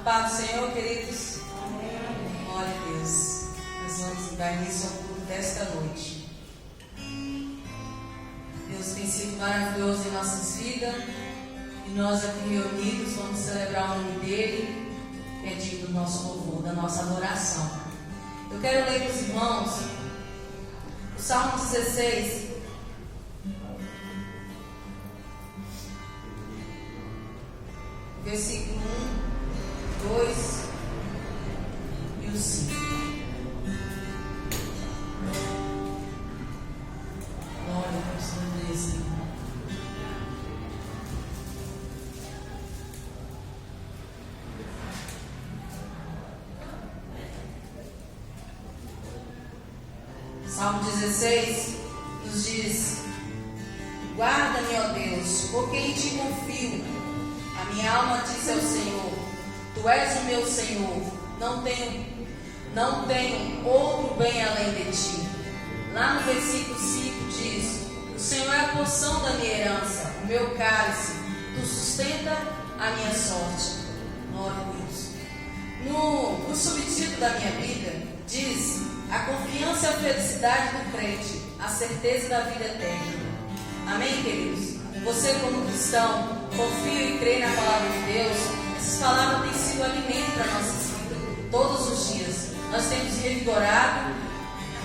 paz do Senhor, queridos. Glória a Deus. Nós vamos dar início ao culto desta noite. Deus tem sido maravilhoso em nossas vidas. E nós aqui reunidos vamos celebrar o nome dEle, pedindo o nosso louvor, da nossa adoração. Eu quero ler para os irmãos o Salmo 16. Versículo 1, 2 e o 5. Glória a Deus, Senhor. Salmo 16 nos diz: guarda-me, ó Deus, porque em ti confio. A minha alma diz ao Senhor: tu és o meu Senhor, não tenho outro bem além de ti. Lá no versículo 5 diz: o Senhor é a porção da minha herança, o meu cálice, tu sustenta a minha sorte. Glória a Deus. No subtítulo da minha Bíblia diz: a confiança e a felicidade do crente, a certeza da vida eterna. Amém, queridos? Você, como cristão, confia e crê na palavra de Deus. Essas palavras têm sido alimento para a nossa vida todos os dias. Nós temos revigorado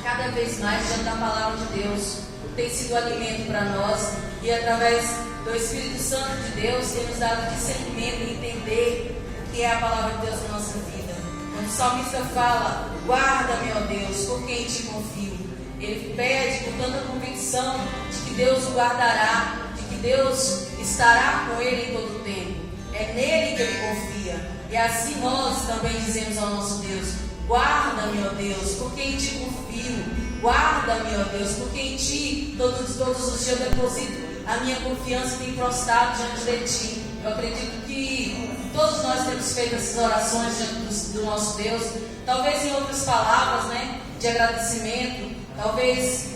cada vez mais diante da palavra de Deus. Tem sido alimento para nós. E através do Espírito Santo de Deus tem nos dado discernimento e entender o que é a palavra de Deus na nossa vida. Quando o salmista fala: guarda-me, ó Deus, por quem te confio, ele pede com tanta convicção de que Deus o guardará, de que Deus estará com ele em todo o tempo. É nele que ele confia. E assim nós também dizemos ao nosso Deus: guarda-me, ó Deus, por quem te confio. Guarda-me, ó Deus, porque em ti todos os dias eu deposito a minha confiança e tenho prostrado diante de ti. Eu acredito que todos nós temos feito essas orações diante do nosso Deus, talvez em outras palavras, de agradecimento, talvez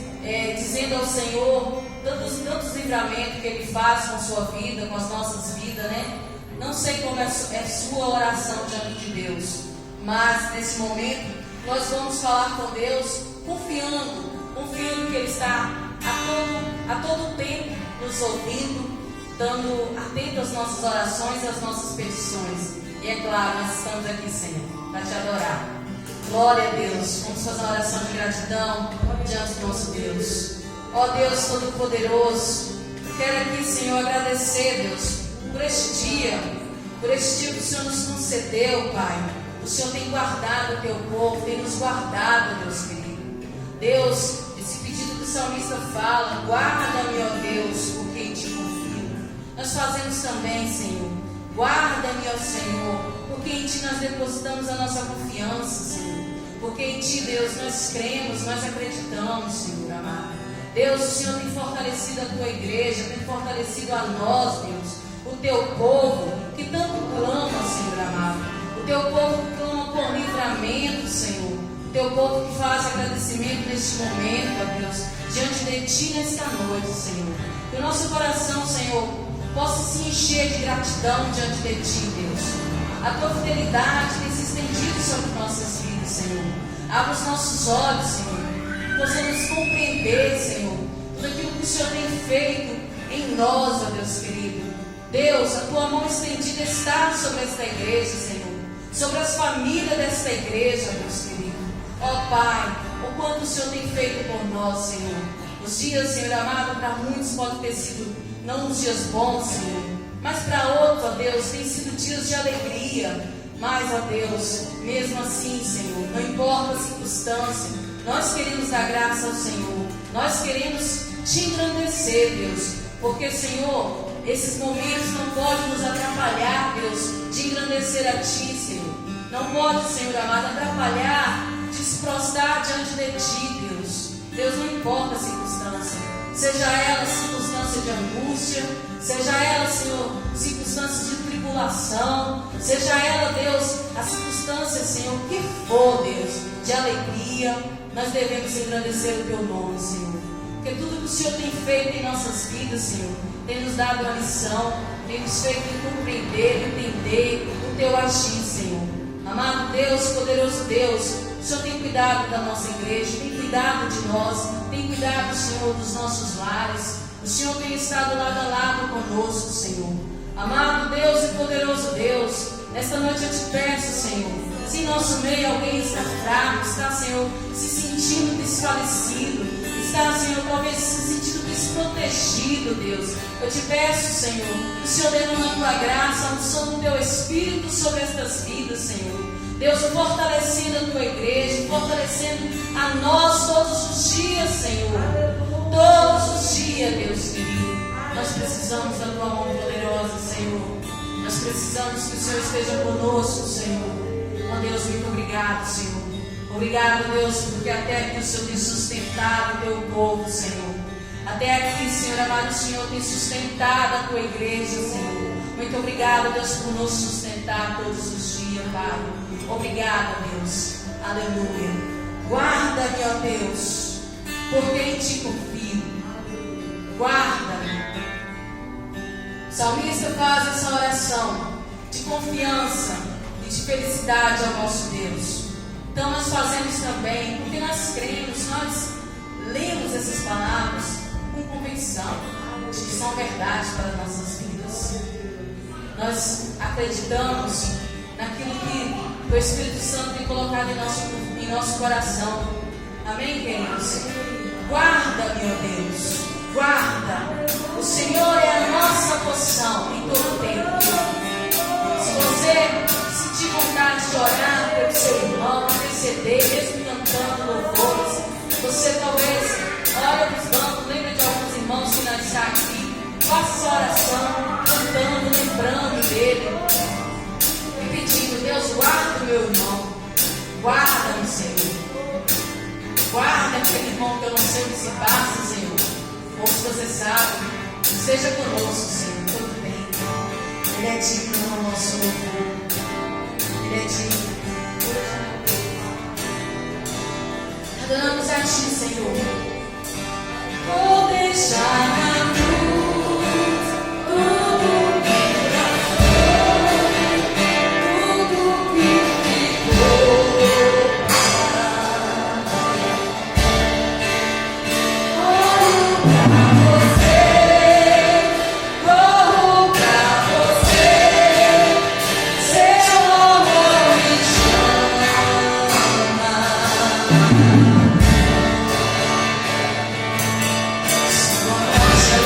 dizendo ao Senhor tantos livramentos que Ele faz com a sua vida, com as nossas vidas, Não sei como é sua oração diante de Deus, mas nesse momento nós vamos falar com Deus confiando que Ele está a todo tempo nos ouvindo, dando atento às nossas orações e às nossas petições. E é claro, nós estamos aqui sempre para te adorar. Glória a Deus. Vamos fazer uma oração de gratidão diante do nosso Deus. Ó Deus Todo-Poderoso, quero aqui, Senhor, agradecer, Deus, por este dia que o Senhor nos concedeu, Pai. O Senhor tem guardado o teu povo, tem nos guardado, Deus querido. Deus, esse pedido que o salmista fala: guarda-me, ó Deus, por quem te confio. Nós fazemos também, Senhor: guarda-me, ó Senhor, porque em ti nós depositamos a nossa confiança, Senhor. Porque em ti, Deus, nós cremos, nós acreditamos, Senhor amado. Deus, o Senhor tem fortalecido a tua igreja, tem fortalecido a nós, Deus, o teu povo que tanto clama, Senhor amado. O teu povo que clama por livramento, Senhor. O teu povo que faz agradecimento neste momento, ó Deus, diante de ti nesta noite, Senhor. Que o nosso coração, Senhor, possa se encher de gratidão diante de ti, Deus. A tua fidelidade tem se estendido sobre nossas vidas, Senhor. Abra os nossos olhos, Senhor. Possamos compreender, Senhor, tudo aquilo que o Senhor tem feito em nós, ó Deus querido. Deus, a tua mão estendida está sobre esta igreja, Senhor. Sobre as famílias desta igreja, ó Deus querido. Ó Pai, o quanto o Senhor tem feito por nós, Senhor. Os dias, Senhor amado, para muitos podem ter sido não uns dias bons, Senhor, mas para outros, ó Deus, tem sido dias de alegria. Mas, ó Deus, mesmo assim, Senhor, não importa a circunstância, nós queremos dar graça ao Senhor. Nós queremos te engrandecer, Deus, porque, Senhor, esses momentos não podem nos atrapalhar, Deus, de engrandecer a ti, Senhor. Não pode, Senhor amado, atrapalhar de se prostrar diante de ti, Deus. Deus, não importa a circunstância, seja ela circunstância de angústia, seja ela, Senhor, circunstância de tribulação, seja ela, Deus, a circunstância, Senhor, que for, Deus, de alegria, nós devemos engrandecer o teu nome, Senhor. porque tudo que o Senhor tem feito em nossas vidas, Senhor, tem nos dado uma lição, tem nos feito compreender, entender o Teu agir, Senhor. Amado Deus, poderoso Deus, o Senhor tem cuidado da nossa igreja, tem cuidado de nós, tem cuidado, Senhor, dos nossos lares. O Senhor tem estado lado a lado conosco, Senhor. Amado Deus e poderoso Deus, nesta noite eu te peço, Senhor, se em nosso meio alguém está fraco, está, Senhor, se sentindo desfalecido, está, Senhor, talvez se sentindo desprotegido, Deus, eu te peço, Senhor, que o Senhor derrama a Tua graça, a unção do Teu Espírito sobre estas vidas, Senhor. Deus, fortalecendo a Tua igreja, fortalecendo a nós todos os dias, Senhor. Todos os dias, Deus querido. Nós precisamos da Tua mão poderosa, Senhor. Nós precisamos que o Senhor esteja conosco, Senhor. Oh Deus, muito obrigado, Senhor. Obrigado, Deus, porque até aqui o Senhor tem sustentado o Teu povo, Senhor. Até aqui, Senhor amado, o Senhor tem sustentado a Tua igreja, Senhor. Muito obrigado, Deus, por nos sustentar todos os dias, Pai. Obrigado, Deus. Aleluia. Guarda-me, ó Deus, porque em Ti confio. Guarda-me. O salmista faz essa oração de confiança e de felicidade ao nosso Deus. Então nós fazemos também, porque nós cremos, nós lemos essas palavras com convicção de que são verdade para as nossas vidas. Nós acreditamos naquilo que o Espírito Santo tem colocado em nosso coração. Amém, queridos? Guarda-me, ó Deus, guarda. O Senhor é a nossa porção em todo o tempo. Se você sentir vontade de orar pelo seu irmão, interceder, mesmo cantando louvores, você talvez olha para os bancos, lembra de alguns irmãos que não estão aqui, faça essa oração, cantando, lembrando dele, e pedindo: Deus, guarda o meu irmão, guarda-me, Senhor, guarda aquele irmão que eu não sei o que se passa, Senhor, ou se você sabe, esteja conosco, Senhor, tudo bem. Ele é digno no nosso louvor, Ele é digno. Adoramos a Ti, Senhor. Vou deixar na luz tudo que já foi, tudo que ficou. Olho pra Você, corro pra Você, Seu amor me chama. Sua rocha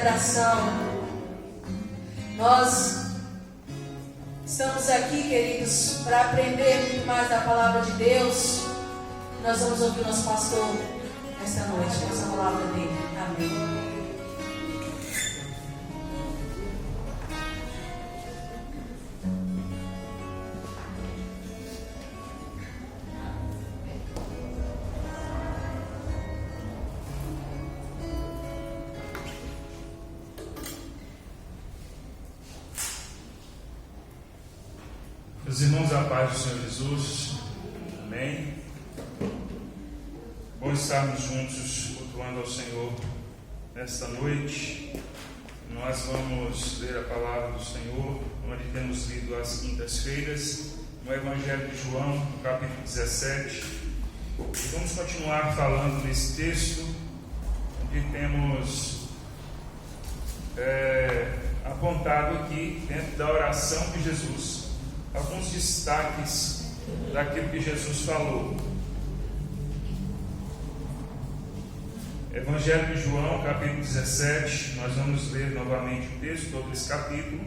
celebração. Nós estamos aqui, queridos, para aprender muito mais da palavra de Deus. Nós vamos ouvir o nosso pastor esta noite, essa palavra dele. Amém. Meus irmãos, a paz do Senhor Jesus, amém. Bom estarmos juntos cultuando ao Senhor nesta noite. Nós vamos ler a palavra do Senhor, onde temos lido às quintas-feiras, no Evangelho de João, no capítulo 17. E vamos continuar falando nesse texto, onde temos apontado aqui, dentro da oração de Jesus, alguns destaques daquilo que Jesus falou. Evangelho de João, capítulo 17, nós vamos ler novamente o texto, todo esse capítulo.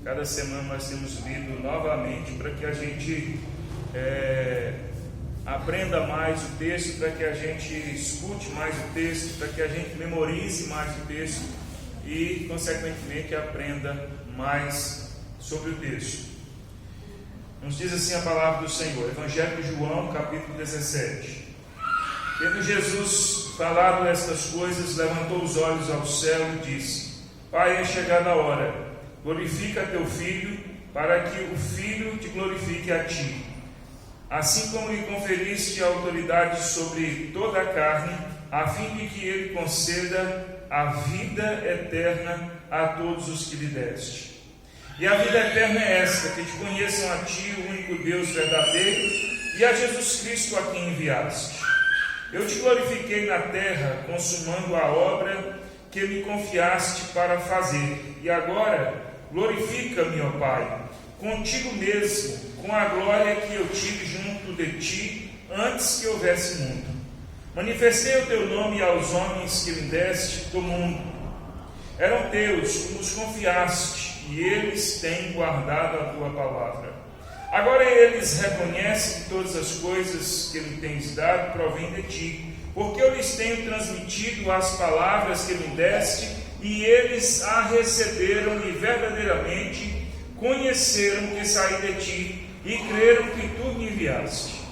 Cada semana nós temos lido novamente para que a gente aprenda mais o texto, para que a gente escute mais o texto, para que a gente memorize mais o texto e, consequentemente, aprenda mais sobre o texto. Nos diz assim a palavra do Senhor, Evangelho de João, capítulo 17. Tendo Jesus falado estas coisas, levantou os olhos ao céu e disse: Pai, é chegada a hora, glorifica teu Filho, para que o Filho te glorifique a ti. Assim como lhe conferiste a autoridade sobre toda a carne, a fim de que ele conceda a vida eterna a todos os que lhe deste. E a vida eterna é esta, que te conheçam a ti, o único Deus verdadeiro, e a Jesus Cristo a quem enviaste. Eu te glorifiquei na terra, consumando a obra que me confiaste para fazer. E agora, glorifica-me, ó Pai, contigo mesmo, com a glória que eu tive junto de ti, antes que houvesse mundo. Manifestei o teu nome aos homens que me deste do mundo. Eram teus, tu nos confiaste, e eles têm guardado a tua palavra. Agora eles reconhecem que todas as coisas que me tens dado provêm de ti, porque eu lhes tenho transmitido as palavras que me deste, e eles a receberam e verdadeiramente conheceram que saí de ti, e creram que tu me enviaste.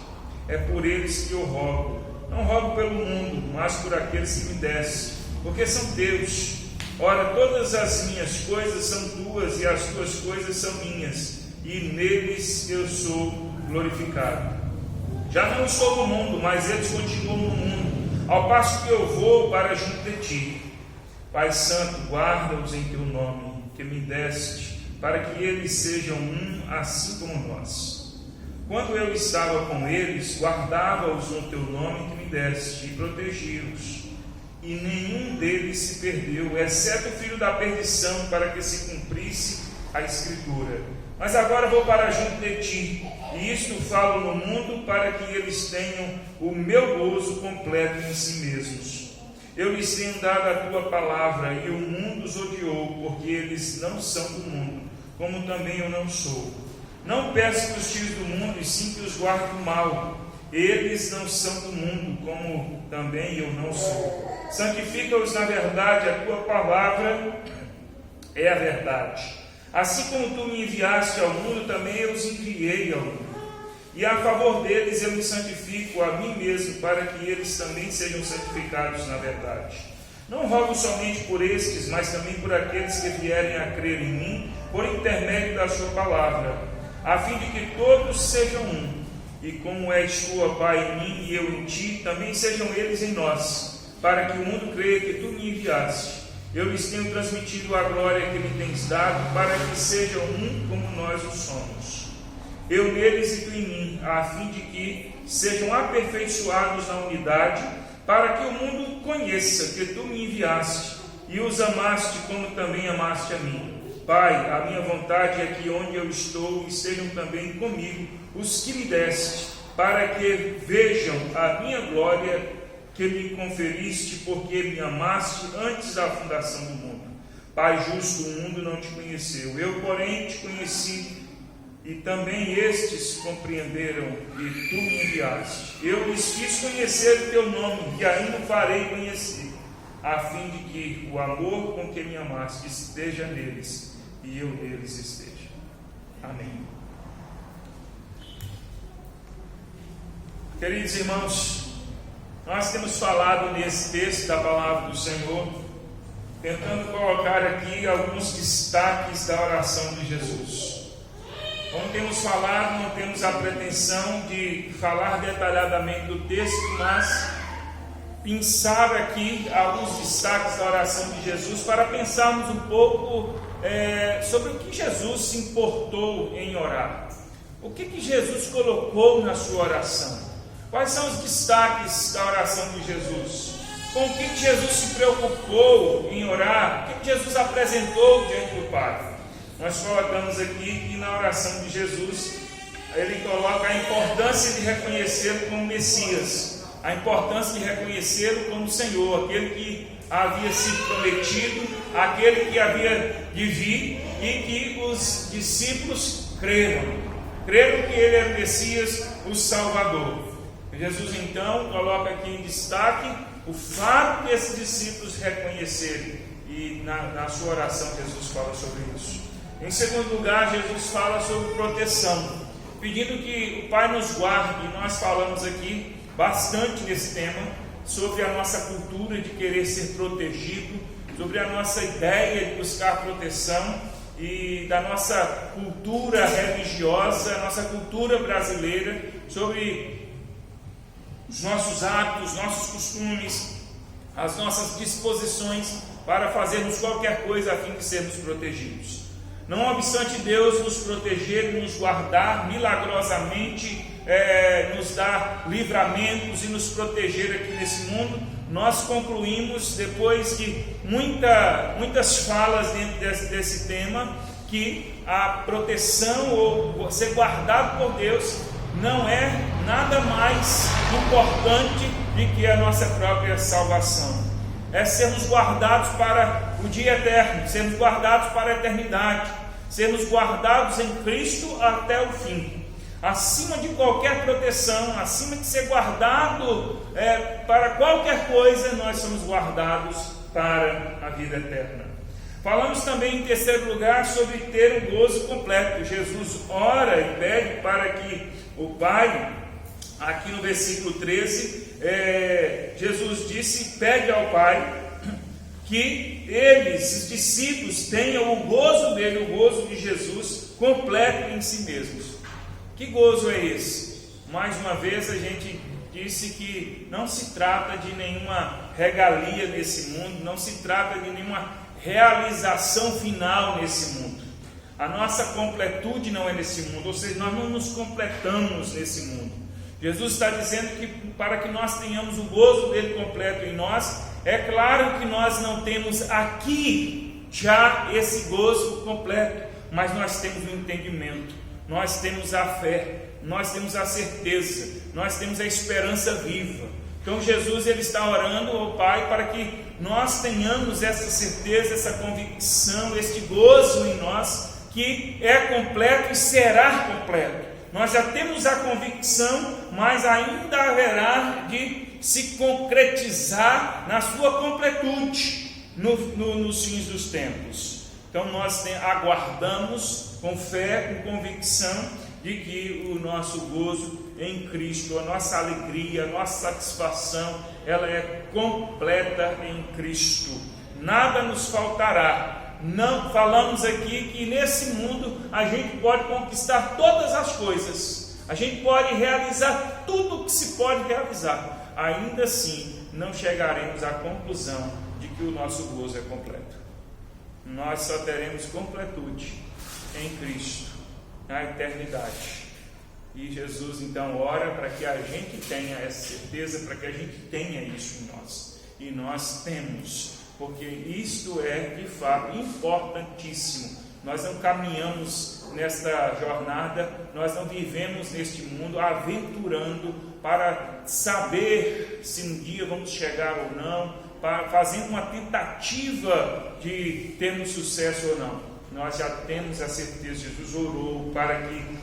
É por eles que eu rogo, não rogo pelo mundo, mas por aqueles que me deste, porque são teus. Ora, todas as minhas coisas são tuas, e as tuas coisas são minhas, e neles eu sou glorificado. Já não estou no mundo, mas eles continuam no mundo, ao passo que eu vou para junto de ti. Pai Santo, guarda-os em teu nome, que me deste, para que eles sejam um, assim como nós. Quando eu estava com eles, guardava-os no teu nome que me deste, e protegia-os. E nenhum deles se perdeu, exceto o filho da perdição, para que se cumprisse a Escritura. Mas agora vou para junto de ti, e isto falo no mundo, para que eles tenham o meu gozo completo em si mesmos. Eu lhes tenho dado a tua palavra, e o mundo os odiou, porque eles não são do mundo, como também eu não sou. Não peço que os tires do mundo, e sim que os guarde do mal. Eles não são do mundo, como também eu não sou. Santifica-os na verdade, a tua palavra é a verdade. Assim como tu me enviaste ao mundo, também eu os enviei ao mundo. E a favor deles eu me santifico a mim mesmo, para que eles também sejam santificados na verdade. Não rogo somente por estes, mas também por aqueles que vierem a crer em mim, por intermédio da sua palavra, a fim de que todos sejam um. E como és tu, ó Pai, em mim e eu em ti, também sejam eles em nós, para que o mundo creia que tu me enviaste. Eu lhes tenho transmitido a glória que me tens dado, para que sejam um como nós o somos. Eu neles e tu em mim, a fim de que sejam aperfeiçoados na unidade, para que o mundo conheça que tu me enviaste e os amaste como também amaste a mim. Pai, a minha vontade é que onde eu estou estejam também comigo os que me deste, para que vejam a minha glória que me conferiste, porque me amaste antes da fundação do mundo. Pai justo, o mundo não te conheceu. Eu, porém, te conheci, e também estes compreenderam que tu me enviaste. Eu lhes fiz conhecer o teu nome, e ainda o farei conhecer, a fim de que o amor com que me amaste esteja neles, e eu neles esteja. Amém. Queridos irmãos, nós temos falado nesse texto da palavra do Senhor, tentando colocar aqui alguns destaques da oração de Jesus. Como temos falado, não temos a pretensão de falar detalhadamente do texto, mas pensar aqui alguns destaques da oração de Jesus para pensarmos um pouco sobre o que Jesus se importou em orar. O que Jesus colocou na sua oração? Quais são os destaques da oração de Jesus? Com o que Jesus se preocupou em orar? O que Jesus apresentou diante do Pai? Nós colocamos aqui que na oração de Jesus, ele coloca a importância de reconhecê-lo como Messias, a importância de reconhecê-lo como Senhor, aquele que havia sido prometido, aquele que havia de vir e que os discípulos creram que ele era o Messias, o Salvador. Jesus então coloca aqui em destaque o fato de esses discípulos reconhecerem, e na sua oração Jesus fala sobre isso. Em segundo lugar, Jesus fala sobre proteção, pedindo que o Pai nos guarde. E nós falamos aqui bastante nesse tema, sobre a nossa cultura de querer ser protegido, sobre a nossa ideia de buscar proteção e da nossa cultura religiosa, a nossa cultura brasileira, sobre os nossos hábitos, nossos costumes, as nossas disposições para fazermos qualquer coisa a fim de sermos protegidos. Não obstante Deus nos proteger e nos guardar milagrosamente, nos dar livramentos e nos proteger aqui nesse mundo, nós concluímos, depois de muitas falas dentro desse tema, que a proteção ou ser guardado por Deus não é nada mais importante do que a nossa própria salvação. É sermos guardados para o dia eterno, sermos guardados para a eternidade, sermos guardados em Cristo até o fim. Acima de qualquer proteção, acima de ser guardado para qualquer coisa, nós somos guardados para a vida eterna. Falamos também em terceiro lugar sobre ter um gozo completo. Jesus ora e pede para que o Pai, aqui no versículo 13, Jesus disse, pede ao Pai que eles, os discípulos, tenham o gozo dele, o gozo de Jesus, completo em si mesmos. Que gozo é esse? Mais uma vez a gente disse que não se trata de nenhuma regalia nesse mundo, não se trata de nenhuma realização final nesse mundo. A nossa completude não é nesse mundo, ou seja, nós não nos completamos nesse mundo. Jesus está dizendo que para que nós tenhamos o gozo dele completo em nós, é claro que nós não temos aqui já esse gozo completo, mas nós temos o entendimento, nós temos a fé, nós temos a certeza, nós temos a esperança viva. Então Jesus ele está orando ao Pai para que nós tenhamos essa certeza, essa convicção, este gozo em nós, que é completo e será completo. Nós já temos a convicção, mas ainda haverá de se concretizar na sua completude nos fins dos tempos. Então nós aguardamos com fé, com convicção de que o nosso gozo em Cristo, a nossa alegria, a nossa satisfação, ela é completa em Cristo. Nada nos faltará. Não falamos aqui que nesse mundo a gente pode conquistar todas as coisas, a gente pode realizar tudo o que se pode realizar, ainda assim não chegaremos à conclusão de que o nosso gozo é completo. Nós só teremos completude em Cristo na eternidade. E Jesus então ora para que a gente tenha essa certeza, para que a gente tenha isso em nós, e nós temos, porque isto é de fato importantíssimo. Nós não caminhamos nesta jornada, nós não vivemos neste mundo aventurando para saber se um dia vamos chegar ou não, fazendo uma tentativa de termos sucesso ou não. Nós já temos a certeza. Jesus orou para que,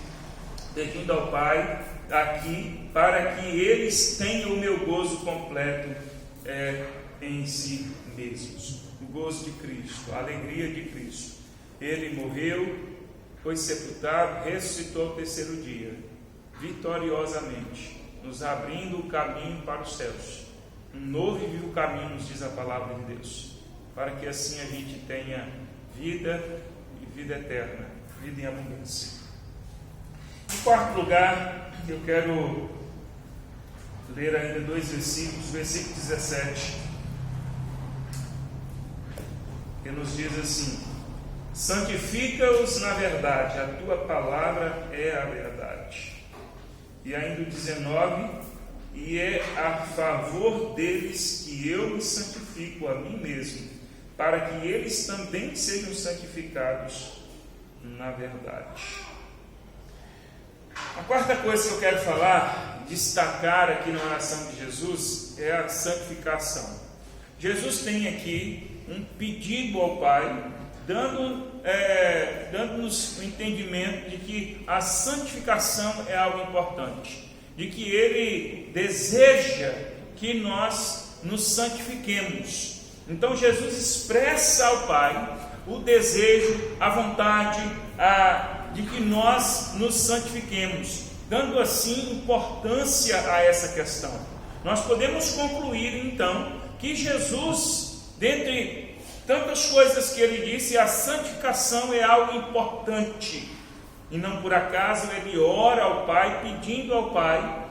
pedindo ao Pai aqui, para que eles tenham o meu gozo completo em si mesmos. O gozo de Cristo, a alegria de Cristo. Ele morreu, foi sepultado, ressuscitou ao terceiro dia, vitoriosamente, nos abrindo o caminho para os céus. Um novo e vivo caminho, nos diz a palavra de Deus, para que assim a gente tenha vida e vida eterna, vida em abundância. Em quarto lugar, eu quero ler ainda 2 versículos, versículo 17, que nos diz assim: santifica-os na verdade, a tua palavra é a verdade. E ainda o 19: e é a favor deles que eu me santifico a mim mesmo, para que eles também sejam santificados na verdade. A quarta coisa que eu quero falar, destacar aqui na oração de Jesus, é a santificação. Jesus tem aqui um pedido ao Pai, dando-nos o entendimento de que a santificação é algo importante, de que Ele deseja que nós nos santifiquemos. Então Jesus expressa ao Pai o desejo, a vontade de que nós nos santifiquemos, dando assim importância a essa questão. Nós podemos concluir então que Jesus, dentre tantas coisas que ele disse, a santificação é algo importante. E não por acaso ele ora ao Pai, pedindo ao Pai,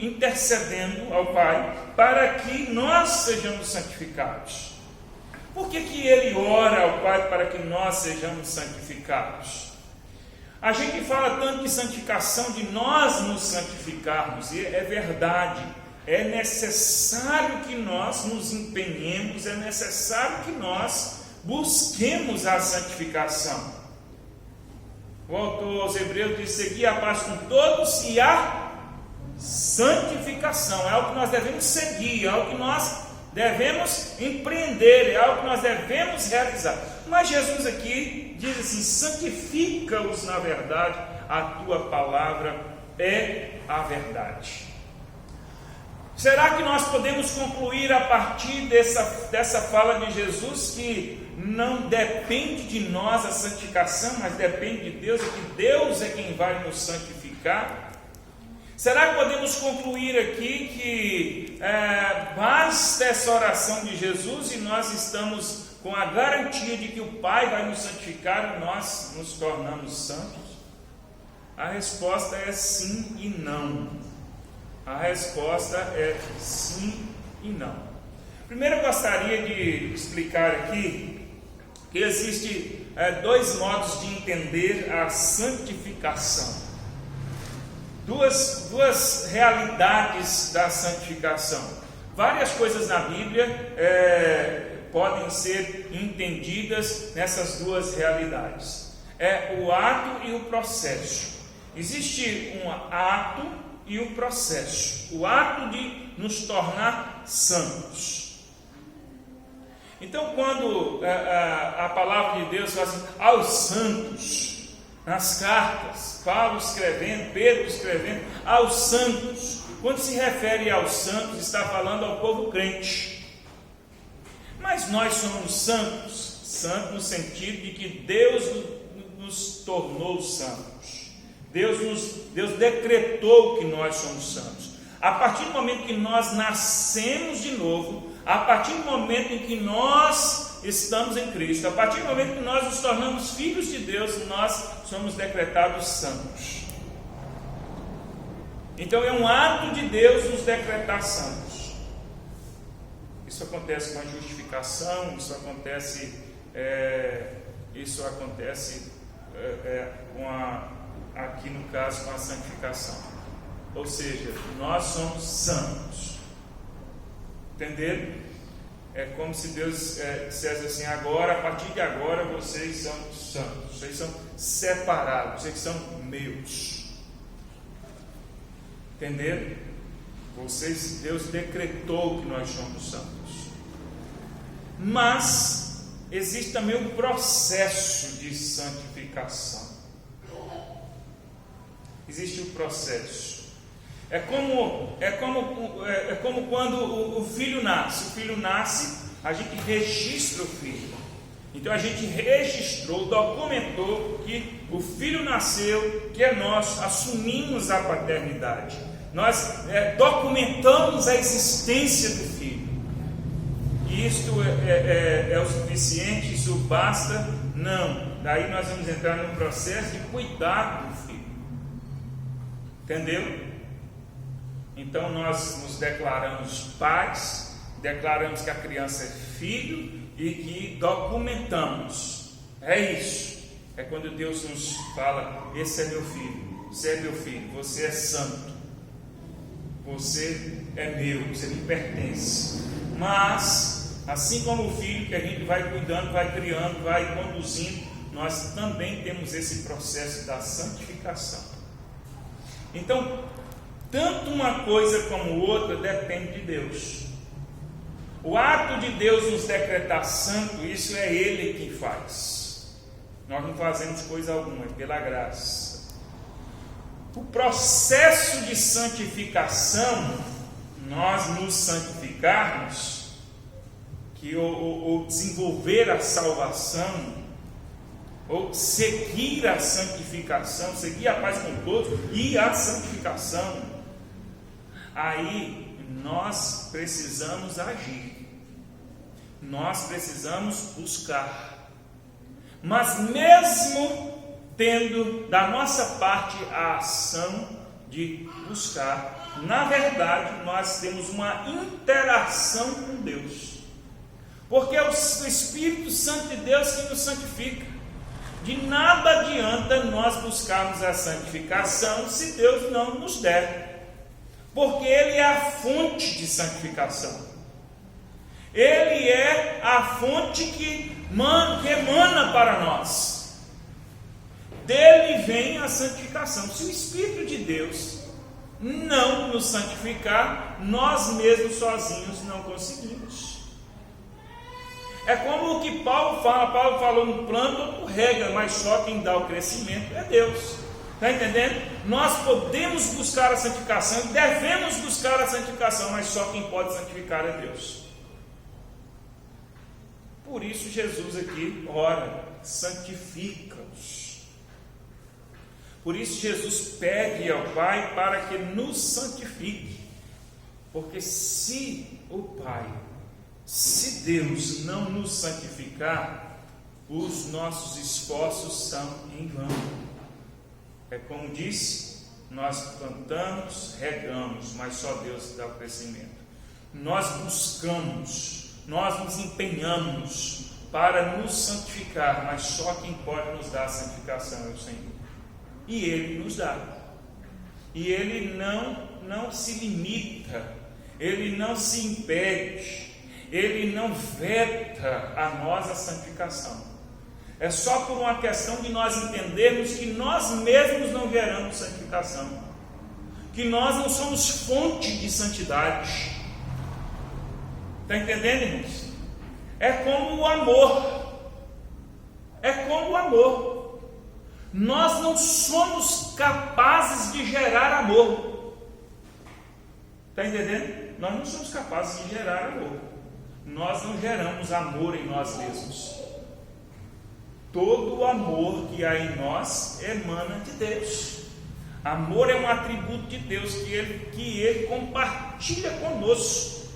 intercedendo ao Pai, para que nós sejamos santificados. Por que ele ora ao Pai para que nós sejamos santificados? A gente fala tanto de santificação, de nós nos santificarmos, e é verdade. É necessário que nós nos empenhemos, é necessário que nós busquemos a santificação. O autor aos Hebreus diz: seguir a paz com todos e a santificação. É algo que nós devemos seguir, é algo que nós devemos empreender, é algo que nós devemos realizar. Mas Jesus aqui diz assim: santifica-os na verdade, a tua palavra é a verdade. Será que nós podemos concluir a partir dessa fala de Jesus que não depende de nós a santificação, mas depende de Deus, e que Deus é quem vai nos santificar? Será que podemos concluir aqui que basta essa oração de Jesus e nós estamos com a garantia de que o Pai vai nos santificar e nós nos tornamos santos? A resposta é sim e não. A resposta é sim e não. Primeiro eu gostaria de explicar aqui que existe 2 modos de entender a santificação. Duas realidades da santificação. Várias coisas na Bíblia podem ser entendidas nessas 2 realidades. É o ato e o processo. Existe um ato e o processo, o ato de nos tornar santos. Então, quando a palavra de Deus fala assim, aos santos, nas cartas, Paulo escrevendo, Pedro escrevendo, aos santos, quando se refere aos santos, está falando ao povo crente. Mas nós somos santos no sentido de que Deus nos tornou santos. Deus decretou que nós somos santos. A partir do momento que nós nascemos de novo, a partir do momento em que nós estamos em Cristo, a partir do momento que nós nos tornamos filhos de Deus, nós somos decretados santos. Então é um ato de Deus nos decretar santos. Isso acontece com a justificação, isso acontece aqui no caso com a santificação. Ou seja, nós somos santos. Entenderam? É como se Deus dissesse assim: agora, a partir de agora, vocês são santos, vocês são separados, vocês são meus. Entenderam? Deus decretou que nós somos santos. Mas existe também o processo de santificação. Existe o processo. É como quando o filho nasce. O filho nasce, a gente registra o filho. Então a gente registrou, documentou que o filho nasceu, que é nosso, assumimos a paternidade. Nós documentamos a existência do filho. E isto é o suficiente? Isso basta? Não. Daí nós vamos entrar no processo de cuidado do filho. Entendeu? Então nós nos declaramos pais, declaramos que a criança é filho e que documentamos. É isso. É quando Deus nos fala: esse é meu filho, você é meu filho, você é santo, você é meu, você me pertence. Mas, assim como o filho que a gente vai cuidando, vai criando, vai conduzindo, nós também temos esse processo da santificação. Então, tanto uma coisa como outra depende de Deus. O ato de Deus nos decretar santo, isso é Ele quem faz. Nós não fazemos coisa alguma, é pela graça. O processo de santificação, nós nos santificarmos, ou desenvolver a salvação, ou seguir a santificação, seguir a paz com todos e a santificação, aí nós precisamos agir, nós precisamos buscar. Mas mesmo tendo da nossa parte a ação de buscar, na verdade nós temos uma interação com Deus, porque é o Espírito Santo de Deus que nos santifica. De nada adianta nós buscarmos a santificação se Deus não nos der, porque Ele é a fonte de santificação. Ele é a fonte que emana para nós. Dele vem a santificação. Se o Espírito de Deus não nos santificar, nós mesmos sozinhos não conseguimos. É como o que Paulo fala. Paulo falou: no planta, outro rega, mas só quem dá o crescimento é Deus. Está entendendo? Nós podemos buscar a santificação e devemos buscar a santificação, mas só quem pode santificar é Deus. Por isso Jesus aqui ora: santifica-os. Por isso Jesus pede ao Pai para que nos santifique. Porque se Deus não nos santificar, os nossos esforços são em vão. É como disse, nós plantamos, regamos, mas só Deus dá o crescimento. Nós buscamos, nós nos empenhamos para nos santificar, mas só quem pode nos dar a santificação é o Senhor. E Ele nos dá. E Ele não se limita, Ele não se impede, Ele não veta a nós a santificação. É só por uma questão de nós entendermos que nós mesmos não geramos santificação, que nós não somos fonte de santidade. Está entendendo, irmãos? É como o amor. É como o amor. Nós não somos capazes de gerar amor. Está entendendo? Nós não somos capazes de gerar amor. Nós não geramos amor em nós mesmos. Todo o amor que há em nós emana de Deus. Amor é um atributo de Deus que Ele compartilha conosco.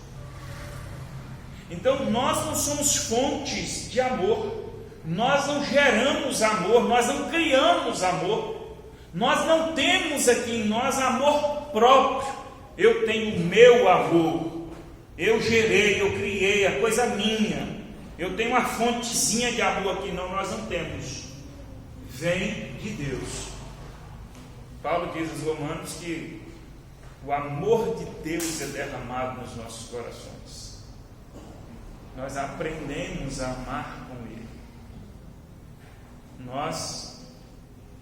Então nós não somos fontes de amor, nós não geramos amor, nós não criamos amor, nós não temos aqui em nós amor próprio. Eu tenho o meu amor, eu gerei, eu criei, a coisa minha. Eu tenho uma fontezinha de amor aqui. Não, nós não temos. Vem de Deus. Paulo diz aos Romanos que o amor de Deus é derramado nos nossos corações. Nós aprendemos a amar com Ele. Nós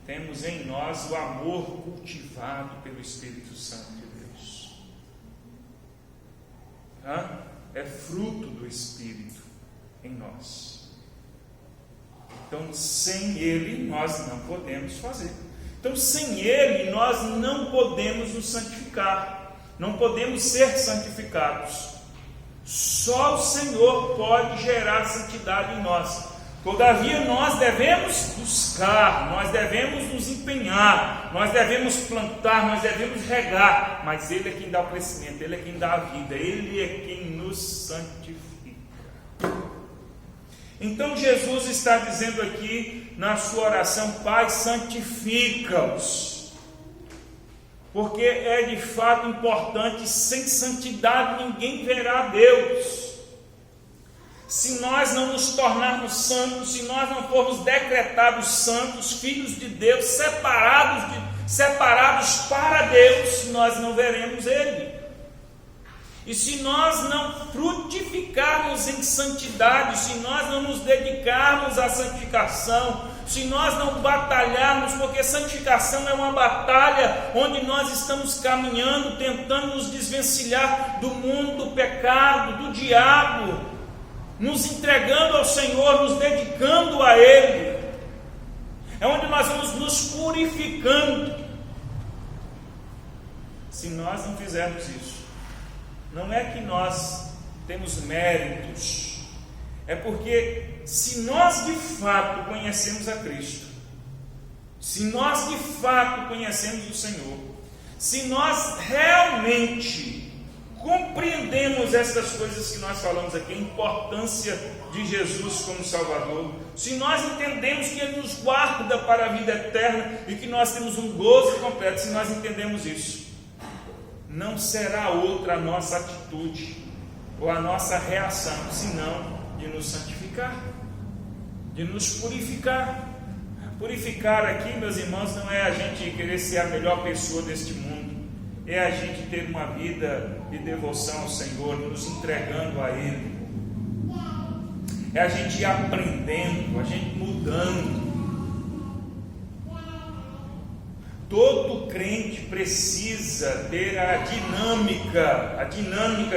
temos em nós o amor cultivado pelo Espírito Santo de Deus. É fruto do Espírito. em nós. Então, sem Ele, nós não podemos fazer. Então, sem Ele, nós não podemos nos santificar, não podemos ser santificados. Só o Senhor pode gerar santidade em nós. Todavia, nós devemos buscar, nós devemos nos empenhar, nós devemos plantar, nós devemos regar, mas Ele é quem dá o crescimento, Ele é quem dá a vida, Ele é quem nos santifica. Então Jesus está dizendo aqui na sua oração: Pai, santifica-os, porque é de fato importante. Sem santidade ninguém verá a Deus. Se nós não nos tornarmos santos, se nós não formos decretados santos, filhos de Deus, separados para Deus, nós não veremos Ele. E se nós não frutificarmos em santidade, se nós não nos dedicarmos à santificação, se nós não batalharmos, porque santificação é uma batalha onde nós estamos caminhando, tentando nos desvencilhar do mundo, do pecado, do diabo, nos entregando ao Senhor, nos dedicando a Ele. É onde nós vamos nos purificando. Se nós não fizermos isso, não é que nós temos méritos, é porque se nós de fato conhecemos a Cristo, se nós de fato conhecemos o Senhor, se nós realmente compreendemos essas coisas que nós falamos aqui, a importância de Jesus como Salvador, se nós entendemos que Ele nos guarda para a vida eterna e que nós temos um gozo completo, se nós entendemos isso, não será outra a nossa atitude ou a nossa reação, senão de nos santificar, de nos purificar. Purificar aqui, meus irmãos, não é a gente querer ser a melhor pessoa deste mundo, é a gente ter uma vida de devoção ao Senhor, nos entregando a Ele, é a gente ir aprendendo, a gente mudando. Todo crente precisa ter a dinâmica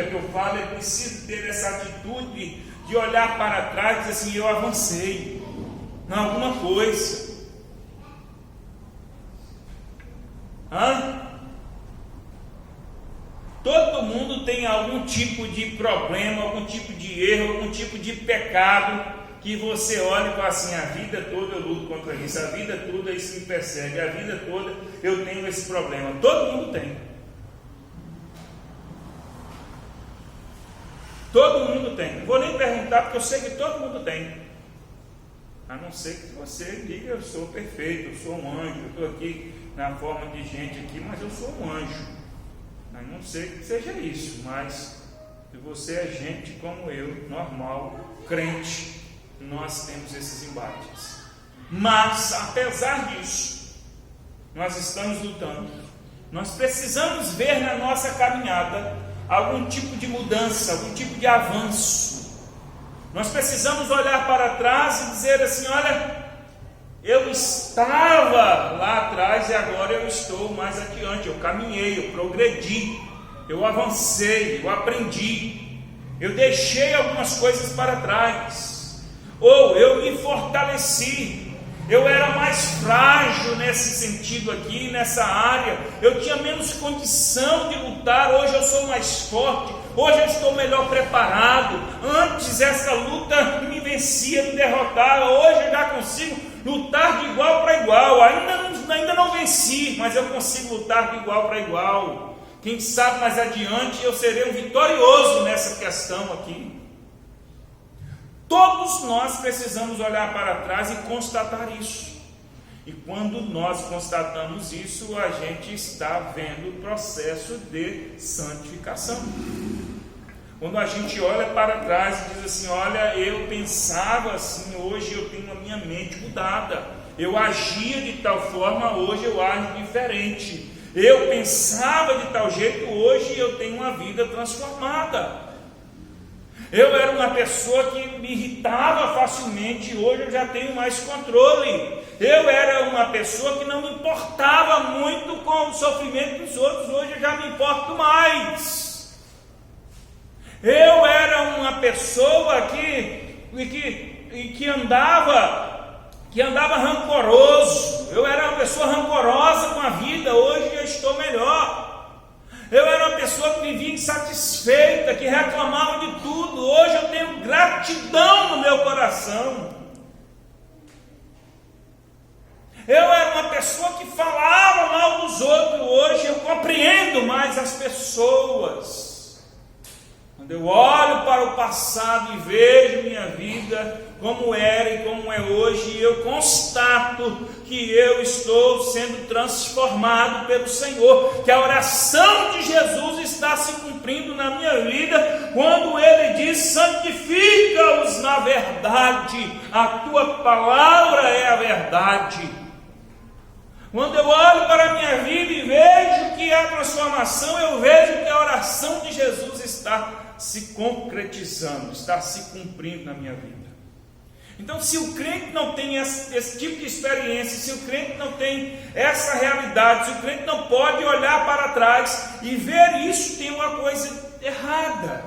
que eu falo, é preciso ter essa atitude de olhar para trás e dizer assim: eu avancei em alguma coisa. Todo mundo tem algum tipo de problema, algum tipo de erro, algum tipo de pecado, que você olha e fala assim: a vida toda eu luto contra isso, a vida toda isso me persegue, a vida toda eu tenho esse problema. Todo mundo tem. Todo mundo tem. Não vou nem perguntar, porque eu sei que todo mundo tem. A não ser que você diga: eu sou perfeito, eu sou um anjo, eu estou aqui na forma de gente aqui, mas eu sou um anjo. A não ser que seja isso, mas se você é gente como eu, normal, crente, nós temos esses embates. Mas, apesar disso, nós estamos lutando. Nós precisamos ver na nossa caminhada algum tipo de mudança, algum tipo de avanço. Nós precisamos olhar para trás e dizer assim: olha, eu estava lá atrás e agora eu estou mais adiante. Eu caminhei, eu progredi, eu avancei, eu aprendi, eu deixei algumas coisas para trás, ou eu me fortaleci. Eu era mais frágil nesse sentido aqui, nessa área, eu tinha menos condição de lutar. Hoje eu sou mais forte, hoje eu estou melhor preparado. Antes essa luta me vencia, me derrotava. Hoje eu já consigo lutar de igual para igual. Ainda não venci, mas eu consigo lutar de igual para igual. Quem sabe mais adiante eu serei um vitorioso nessa questão aqui. Todos nós precisamos olhar para trás e constatar isso. E quando nós constatamos isso, a gente está vendo o processo de santificação. Quando a gente olha para trás e diz assim: olha, eu pensava assim, hoje eu tenho a minha mente mudada. Eu agia de tal forma, hoje eu ajo diferente. Eu pensava de tal jeito, hoje eu tenho uma vida transformada. Eu era uma pessoa que me irritava facilmente, hoje eu já tenho mais controle. Eu era uma pessoa que não me importava muito com o sofrimento dos outros, hoje eu já me importo mais. Eu era uma pessoa que que andava rancoroso. Eu era uma pessoa rancorosa com a vida, hoje eu estou melhor. Eu era uma pessoa que vivia insatisfeita, que reclamava de tudo. Hoje eu tenho gratidão no meu coração. Eu era uma pessoa que falava mal dos outros. Hoje eu compreendo mais as pessoas. Quando eu olho para o passado e vejo minha vida como era e como é hoje, eu constato que eu estou sendo transformado pelo Senhor, que a oração de Jesus está se cumprindo na minha vida, quando Ele diz: santifica-os na verdade, a tua palavra é a verdade. Quando eu olho para a minha vida e vejo que há transformação, eu vejo que a oração de Jesus está se concretizando, está se cumprindo na minha vida. Então, se o crente não tem esse tipo de experiência, se o crente não tem essa realidade, se o crente não pode olhar para trás e ver isso, tem uma coisa errada.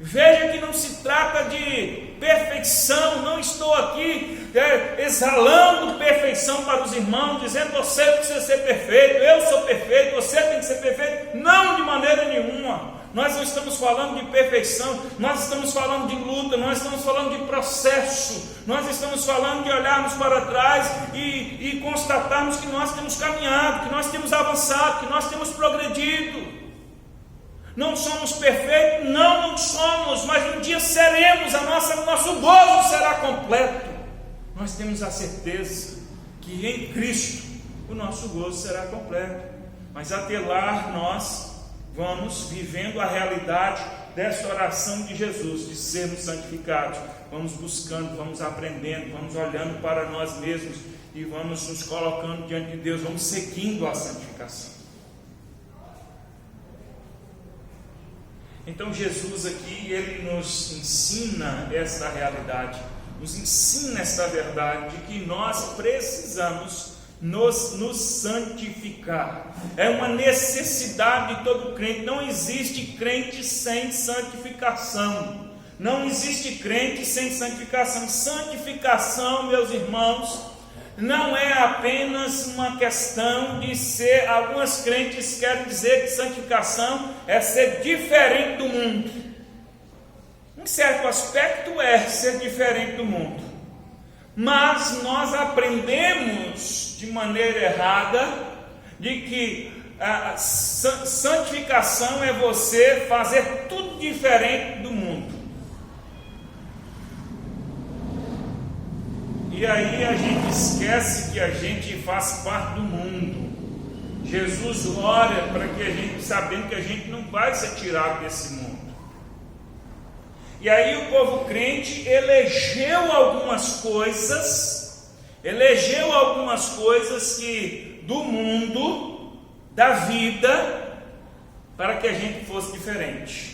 Veja que não se trata de perfeição. Não estou aqui exalando perfeição para os irmãos, dizendo: você precisa ser perfeito, eu sou perfeito, você tem que ser perfeito. Não, de maneira nenhuma. Nós não estamos falando de perfeição, nós estamos falando de luta, nós estamos falando de processo, nós estamos falando de olharmos para trás e constatarmos que nós temos caminhado, que nós temos avançado, que nós temos progredido. Não somos perfeitos? Não somos, mas um dia seremos, o nosso gozo será completo. Nós temos a certeza que em Cristo o nosso gozo será completo, mas até lá nós vamos vivendo a realidade dessa oração de Jesus, de sermos santificados. Vamos buscando, vamos aprendendo, vamos olhando para nós mesmos e vamos nos colocando diante de Deus, vamos seguindo a santificação. Então Jesus aqui, Ele nos ensina esta realidade, nos ensina esta verdade de que nós precisamos nos santificar. É uma necessidade de todo crente. Não existe crente sem santificação. Não existe crente sem santificação. Santificação, meus irmãos, não é apenas uma questão de ser. Algumas crentes querem dizer que santificação é ser diferente do mundo. Em certo aspecto é ser diferente do mundo, mas nós aprendemos de maneira errada de que a santificação é você fazer tudo diferente do mundo. E aí a gente esquece que a gente faz parte do mundo. Jesus ora para que a gente, sabendo que a gente não vai ser tirado desse mundo. E aí o povo crente elegeu algumas coisas que do mundo, da vida, para que a gente fosse diferente.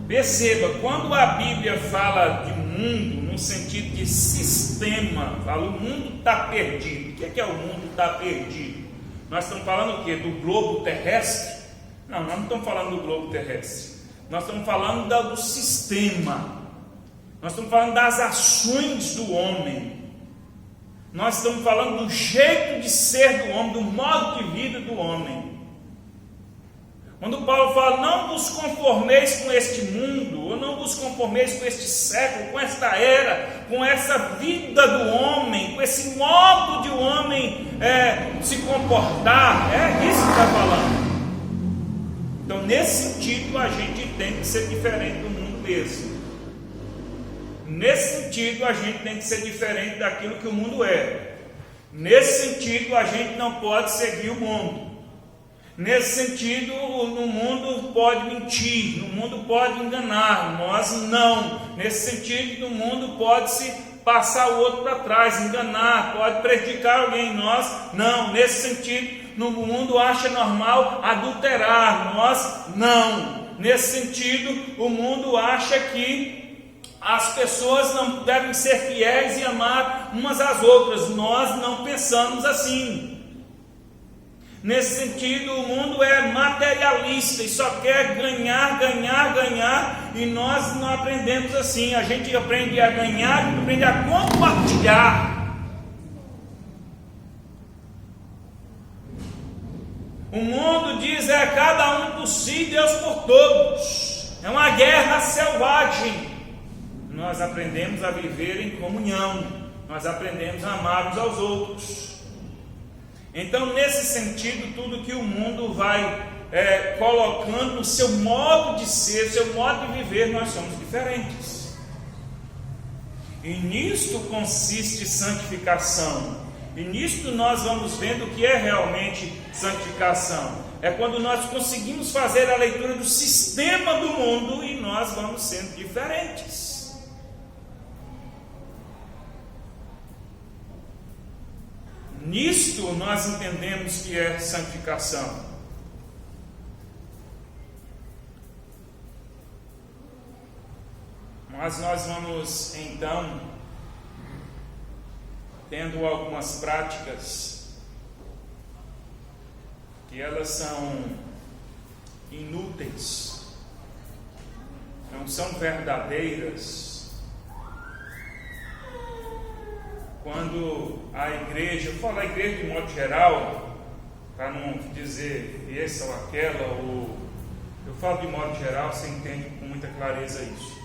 Perceba, quando a Bíblia fala de mundo, no sentido de sistema, fala o mundo está perdido. O que é o mundo está perdido? Nós estamos falando o quê? Do globo terrestre? Não, nós não estamos falando do globo terrestre. Nós estamos falando do sistema. Nós estamos falando das ações do homem. Nós estamos falando do jeito de ser do homem, do modo de vida do homem. Quando Paulo fala: não vos conformeis com este mundo, ou não vos conformeis com este século, com esta era, com essa vida do homem, com esse modo de o homem se comportar, é isso que está falando. Então, nesse sentido, a gente tem que ser diferente do mundo mesmo. Nesse sentido, a gente tem que ser diferente daquilo que o mundo é. Nesse sentido, a gente não pode seguir o mundo. Nesse sentido, no mundo pode mentir, no mundo pode enganar, nós não. Nesse sentido, no mundo pode se passar o outro para trás, enganar, pode prejudicar alguém, nós não. Nesse sentido, no mundo acha normal adulterar, nós não. Nesse sentido, o mundo acha que as pessoas não devem ser fiéis e amar umas às outras, nós não pensamos assim. Nesse sentido, o mundo é materialista e só quer ganhar, ganhar, ganhar, e nós não aprendemos assim. A gente aprende a ganhar, a gente aprende a compartilhar. O mundo diz é cada um por si, Deus por todos. É uma guerra selvagem. Nós aprendemos a viver em comunhão, nós aprendemos a amar uns aos outros. Então, nesse sentido, tudo que o mundo vai colocando no seu modo de ser, seu modo de viver, nós somos diferentes. E nisto consiste santificação. E nisto nós vamos vendo o que é realmente santificação. É quando nós conseguimos fazer a leitura do sistema do mundo e nós vamos sendo diferentes. Nisto nós entendemos que é santificação. Mas nós vamos então tendo algumas práticas que elas são inúteis, não são verdadeiras. Quando a igreja, eu falo a igreja de modo geral, para não dizer essa ou aquela, ou eu falo de modo geral, você entende com muita clareza isso.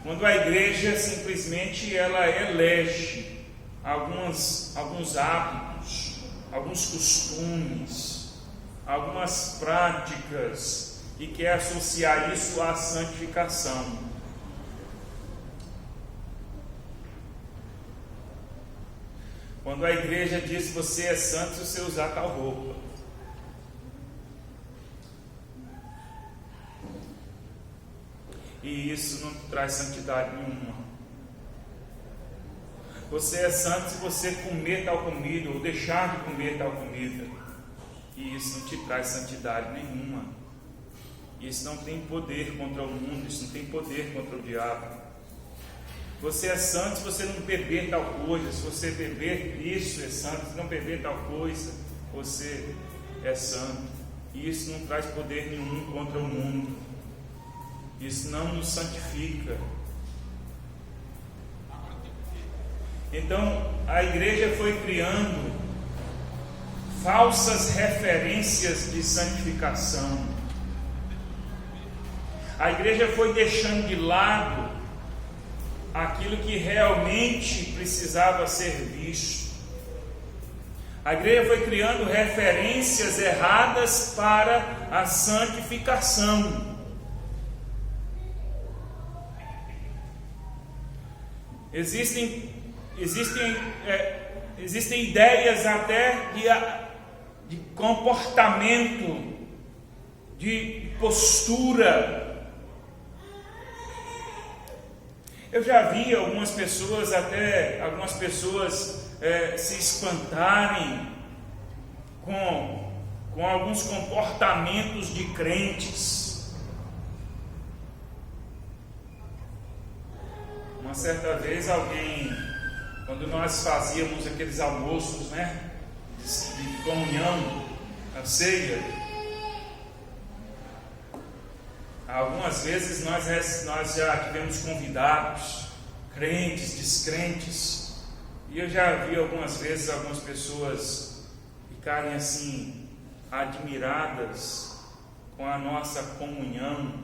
Quando a igreja simplesmente ela elege alguns hábitos, alguns costumes, algumas práticas e quer associar isso à santificação. Quando a igreja diz que você é santo se você usar tal roupa. E isso não traz santidade nenhuma. Você é santo se você comer tal comida ou deixar de comer tal comida. E isso não te traz santidade nenhuma. Isso não tem poder contra o mundo, isso não tem poder contra o diabo. Você é santo se você não beber tal coisa. Se você beber isso é santo. Se não beber tal coisa, você é santo. E isso não traz poder nenhum contra o mundo. Isso não nos santifica. Então a igreja foi criando falsas referências de santificação. A igreja foi deixando de lado aquilo que realmente precisava ser visto. A igreja foi criando referências erradas para a santificação. Existem ideias até de comportamento, de postura. Eu já vi algumas pessoas se espantarem com alguns comportamentos de crentes. Uma certa vez quando nós fazíamos aqueles almoços, de comunhão, a ceia, algumas vezes nós já tivemos convidados, crentes, descrentes, e eu já vi algumas vezes algumas pessoas ficarem assim, admiradas com a nossa comunhão,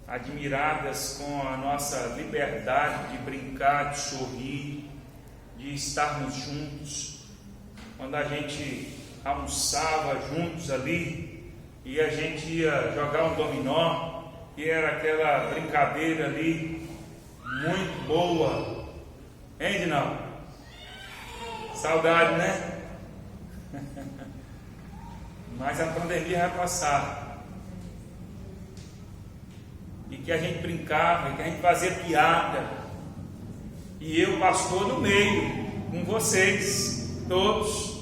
admiradas com a nossa liberdade de brincar, de sorrir, de estarmos juntos. Quando a gente almoçava juntos ali e a gente ia jogar um dominó, e era aquela brincadeira ali muito boa, hein, Dinaldo? Saudade, né? Mas a pandemia vai passar. E que a gente brincava, e que a gente fazia piada. E eu, pastor, no meio, com vocês, todos.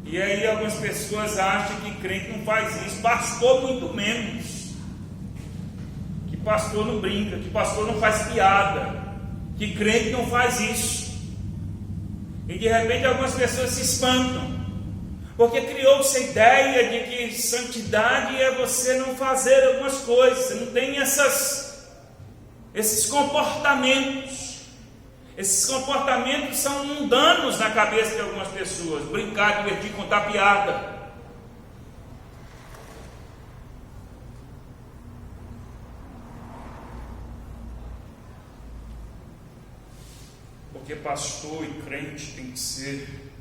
E aí algumas pessoas acham que crente não faz isso, pastor muito menos. Que pastor não brinca, que pastor não faz piada, que crente não faz isso. E de repente algumas pessoas se espantam. Porque criou-se a ideia de que santidade é você não fazer algumas coisas, você não tem esses comportamentos. Esses comportamentos são mundanos na cabeça de algumas pessoas. Brincar, divertir, contar piada. Porque pastor e crente tem que ser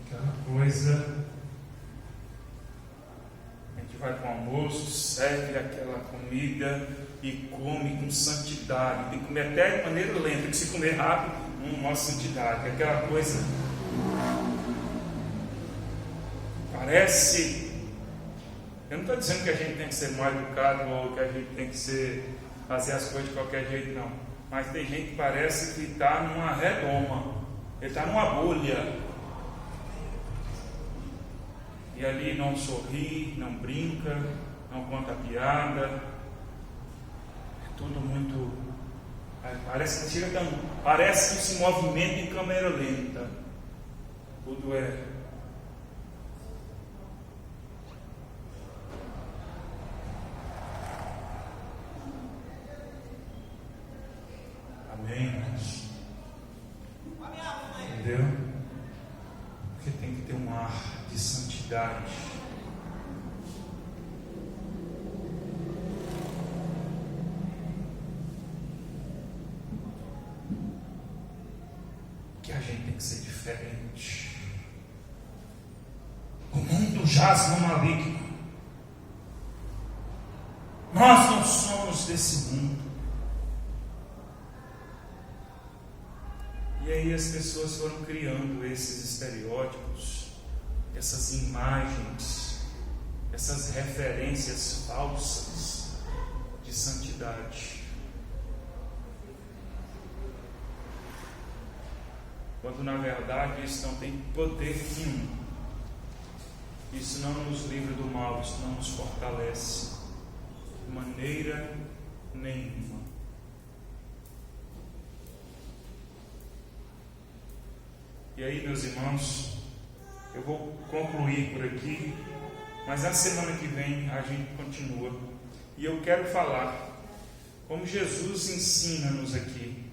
aquela coisa. A gente vai para o almoço, serve aquela comida e come com santidade. Tem que comer até de maneira lenta, porque se comer rápido, não mostra santidade. Aquela coisa parece. Eu não estou dizendo que a gente tem que ser mal educado ou que a gente tem que fazer as coisas de qualquer jeito, não. Mas tem gente que parece que está numa redoma, ele está numa bolha. E ali não sorri, não brinca, não conta piada. É tudo muito. Parece que se movimenta em câmera lenta. Tudo é. Amém, irmãos? Entendeu? Porque tem que ter um ar de santidade. Que a gente tem que ser diferente. O mundo jaz no maligno. Nós não somos desse mundo. E aí as pessoas foram criando esses estereótipos, essas imagens, essas referências falsas de santidade. Quando na verdade isso não tem poder nenhum. Isso não nos livra do mal, isso não nos fortalece de maneira nenhuma. E aí, meus irmãos, eu vou concluir por aqui, mas na semana que vem a gente continua. E eu quero falar como Jesus ensina-nos aqui,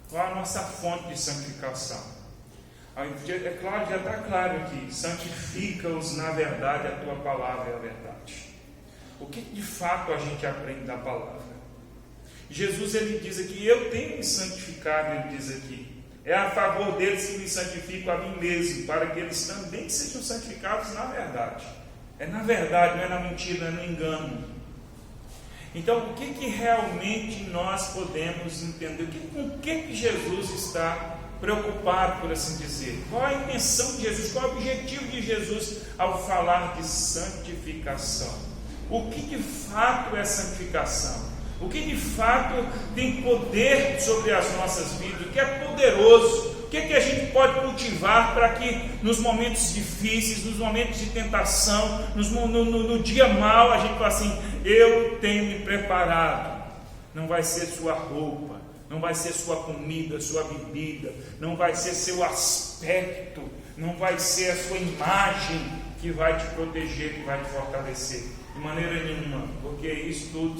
qual a nossa fonte de santificação. É claro, já está claro aqui, santifica-os na verdade, a tua palavra é a verdade. O que de fato a gente aprende da palavra? Jesus, ele diz aqui, eu tenho me santificado, ele diz aqui. É a favor deles que me santifico a mim mesmo, para que eles também sejam santificados na verdade. É na verdade, não é na mentira, não é no engano. Então, o que realmente nós podemos entender? Com o que Jesus está preocupado, por assim dizer? Qual a intenção de Jesus? Qual é o objetivo de Jesus ao falar de santificação? O que de fato é santificação? O que de fato tem poder sobre as nossas vidas? O que é poderoso? O que a gente pode cultivar para que nos momentos difíceis, nos momentos de tentação, no dia mau, a gente fala assim, eu tenho me preparado. Não vai ser sua roupa, não vai ser sua comida, sua bebida, não vai ser seu aspecto, não vai ser a sua imagem que vai te proteger, que vai te fortalecer. De maneira nenhuma, porque isso tudo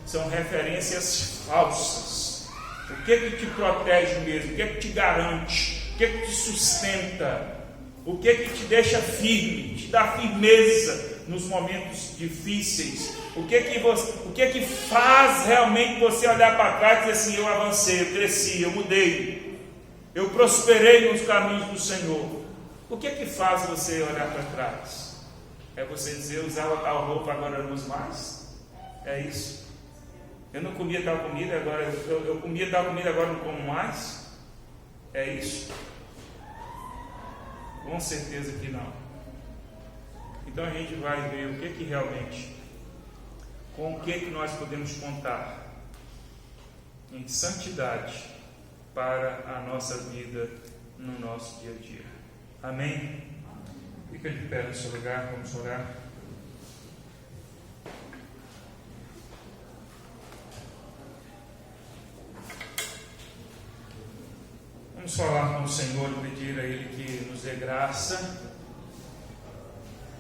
são referências falsas. O que te protege mesmo? O que te garante? O que te sustenta? O que te deixa firme? Te dá firmeza nos momentos difíceis? O que faz realmente você olhar para trás e dizer assim, eu avancei, eu cresci, eu mudei, eu prosperei nos caminhos do Senhor? O que faz você olhar para trás? É você dizer, eu usava tal roupa, agora eu não uso mais? É isso? Eu não comia tal comida, agora eu comia tal comida, agora não como mais? É isso? Com certeza que não. Então a gente vai ver o que realmente, com o que nós podemos contar em santidade para a nossa vida no nosso dia a dia. Amém? Fica de pé no seu lugar, vamos orar. Vamos Vamos falar com o Senhor e pedir a Ele que nos dê graça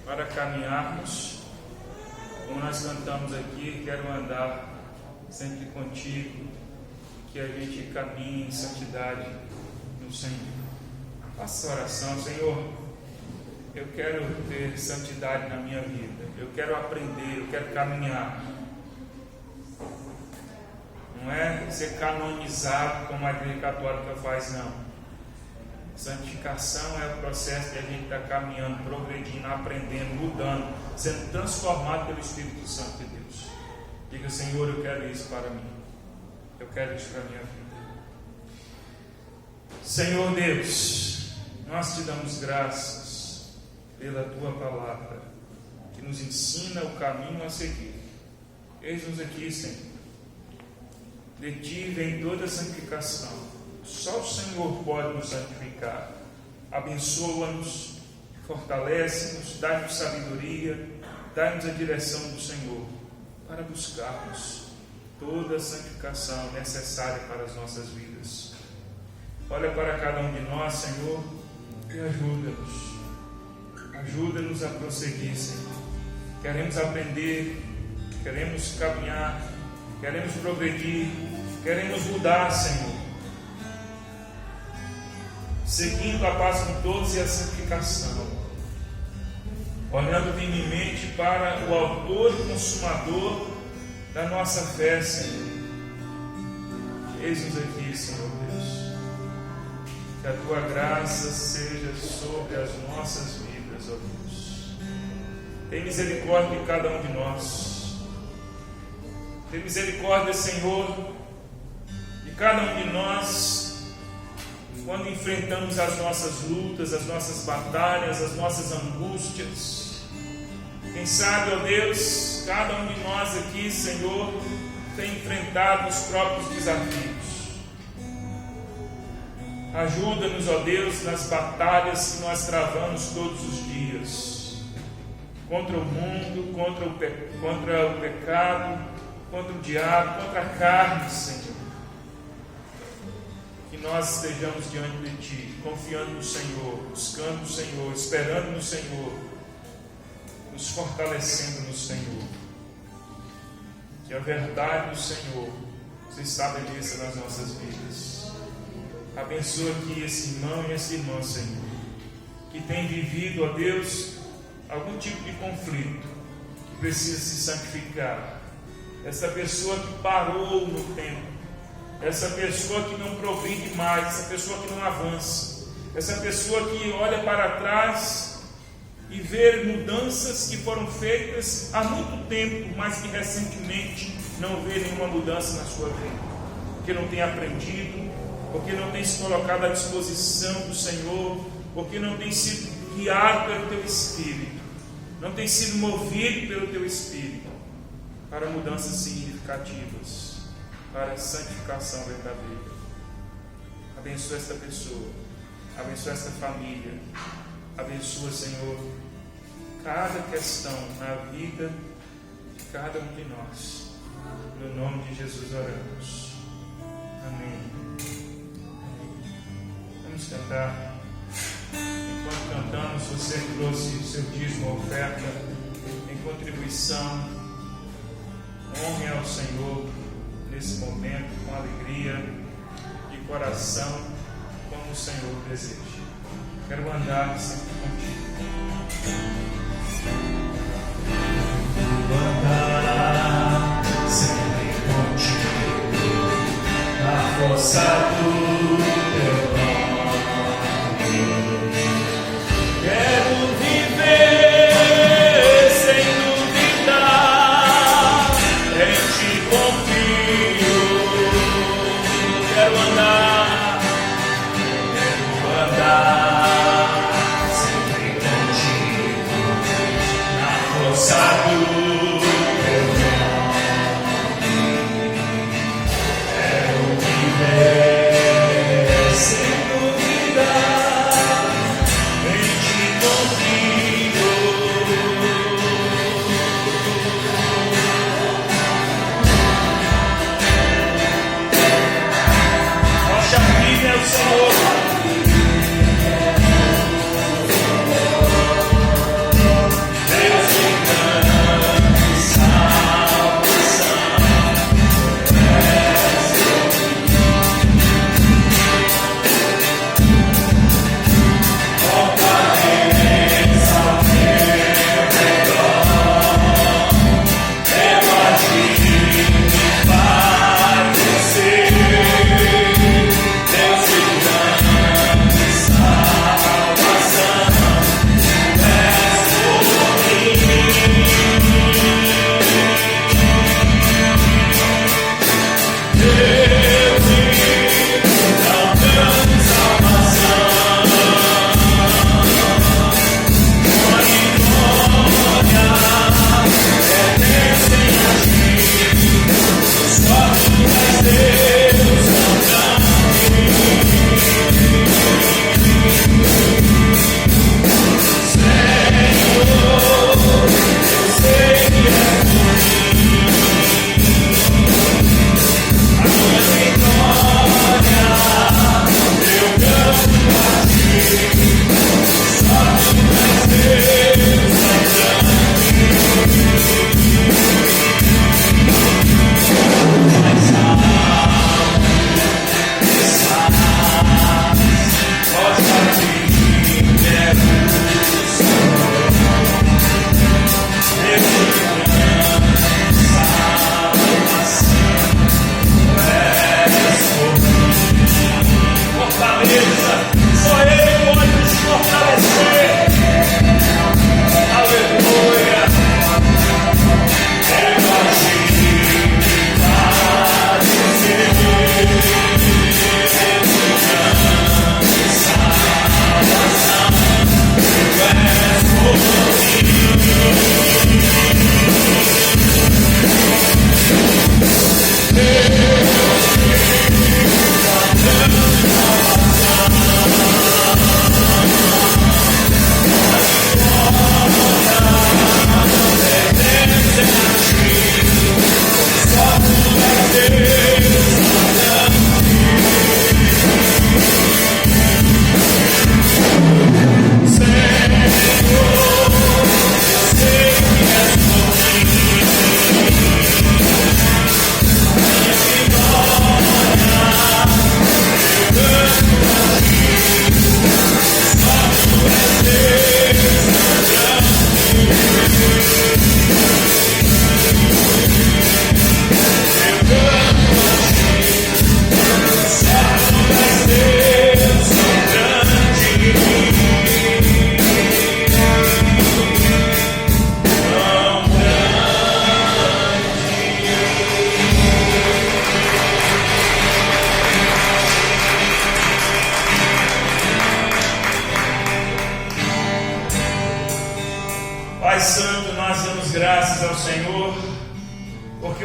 para caminharmos, como nós cantamos aqui, quero andar sempre contigo, que a gente caminhe em santidade no Senhor. Faça essa oração: Senhor, eu quero ter santidade na minha vida, eu quero aprender, eu quero caminhar. Não é ser canonizado como a Igreja Católica faz, não. Santificação é o processo de a gente estar caminhando, progredindo, aprendendo, mudando, sendo transformado pelo Espírito Santo de Deus. Diga: Senhor, eu quero isso para mim, eu quero isso para a minha vida. Senhor Deus, nós te damos graças pela tua palavra, que nos ensina o caminho a seguir. Eis-nos aqui, Senhor. De ti vem toda a santificação. Só o Senhor pode nos santificar. Abençoa-nos, fortalece-nos, dá-nos sabedoria, dá-nos a direção do Senhor para buscarmos toda a santificação necessária para as nossas vidas. Olha para cada um de nós, Senhor, e ajuda-nos. Ajuda-nos a prosseguir, Senhor. Queremos aprender, queremos caminhar, queremos progredir, queremos mudar, Senhor, seguindo a paz com todos e a santificação, olhando firmemente para o autor e consumador da nossa fé, Senhor. Eis-nos aqui, Senhor Deus, que a tua graça seja sobre as nossas vidas, ó Deus. Tem misericórdia de cada um de nós. Tem misericórdia, Senhor, de cada um de nós, quando enfrentamos as nossas lutas, as nossas batalhas, as nossas angústias. Quem sabe, ó Deus, cada um de nós aqui, Senhor, tem enfrentado os próprios desafios. Ajuda-nos, ó Deus, nas batalhas que nós travamos todos os dias, contra o mundo, contra o pecado, contra o diabo, contra a carne, Senhor. Que nós estejamos diante de Ti, confiando no Senhor, buscando o Senhor, esperando no Senhor, nos fortalecendo no Senhor. Que a verdade do Senhor se estabeleça nas nossas vidas. Abençoa aqui esse irmão e essa irmã, Senhor, que tem vivido, ó Deus, algum tipo de conflito, que precisa se santificar. Essa pessoa que parou no tempo, essa pessoa que não progride mais, essa pessoa que não avança, essa pessoa que olha para trás e vê mudanças que foram feitas há muito tempo, mas que recentemente não vê nenhuma mudança na sua vida, porque não tem aprendido, porque não tem se colocado à disposição do Senhor, porque não tem sido guiado pelo Teu Espírito, não tem sido movido pelo Teu Espírito para mudanças significativas, para a santificação verdadeira. Abençoa esta pessoa, abençoa esta família, abençoa, Senhor, cada questão na vida de cada um de nós. No nome de Jesus oramos. Amém. Vamos cantar. Enquanto cantamos, você trouxe o seu dízimo, oferta em contribuição. Honre ao Senhor nesse momento, com alegria de coração, como o Senhor deseja. Quero andar sempre contigo. Andar sempre contigo, na força do Teu nome. Quero viver sem duvidar, em Ti confio. Quero andar sempre contigo, na força do Teu nome. Quero viver sem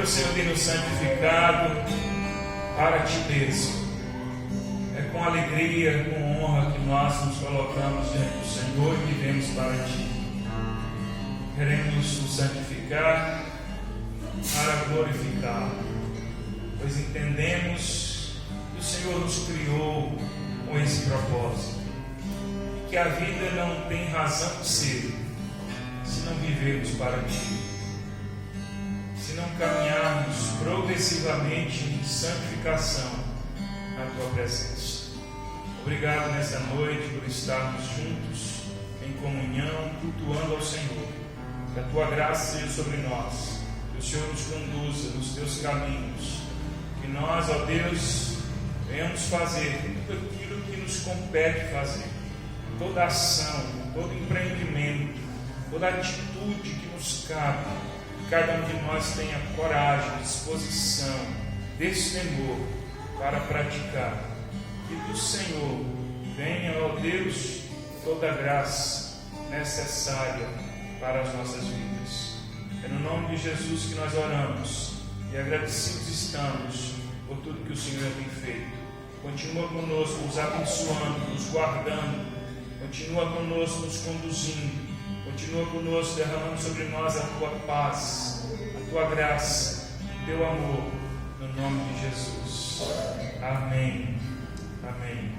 Porque o Senhor tem nos santificado para ti mesmo. É com alegria, com honra que nós nos colocamos diante do Senhor e vivemos para ti. Queremos nos santificar para glorificá-lo, pois entendemos que o Senhor nos criou com esse propósito, e que a vida não tem razão de ser se não vivermos para ti, se não caminharmos progressivamente em santificação na tua presença. Obrigado nessa noite por estarmos juntos em comunhão, cultuando ao Senhor. Que a tua graça seja sobre nós, que o Senhor nos conduza nos teus caminhos, que nós, ó Deus, venhamos fazer tudo aquilo que nos compete fazer, toda ação, todo empreendimento, toda atitude que nos cabe, que cada um de nós tenha coragem, disposição, destemor para praticar. Que do Senhor venha, ó Deus, toda a graça necessária para as nossas vidas. É no nome de Jesus que nós oramos e agradecidos estamos por tudo que o Senhor tem feito. Continua conosco, nos abençoando, nos guardando. Continua conosco, nos conduzindo. Continua conosco, derramando sobre nós a tua paz, a tua graça, o teu amor, no nome de Jesus. Amém. Amém.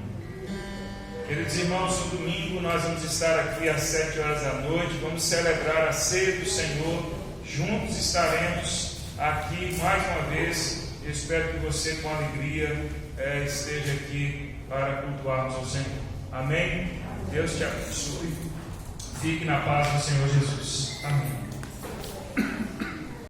Queridos irmãos, no domingo nós vamos estar aqui às 7 horas da noite, vamos celebrar a ceia do Senhor, juntos estaremos aqui mais uma vez. Eu espero que você, com alegria, esteja aqui para cultuarmos ao Senhor. Amém? Deus te abençoe. Fique na paz do Senhor Jesus. Amém.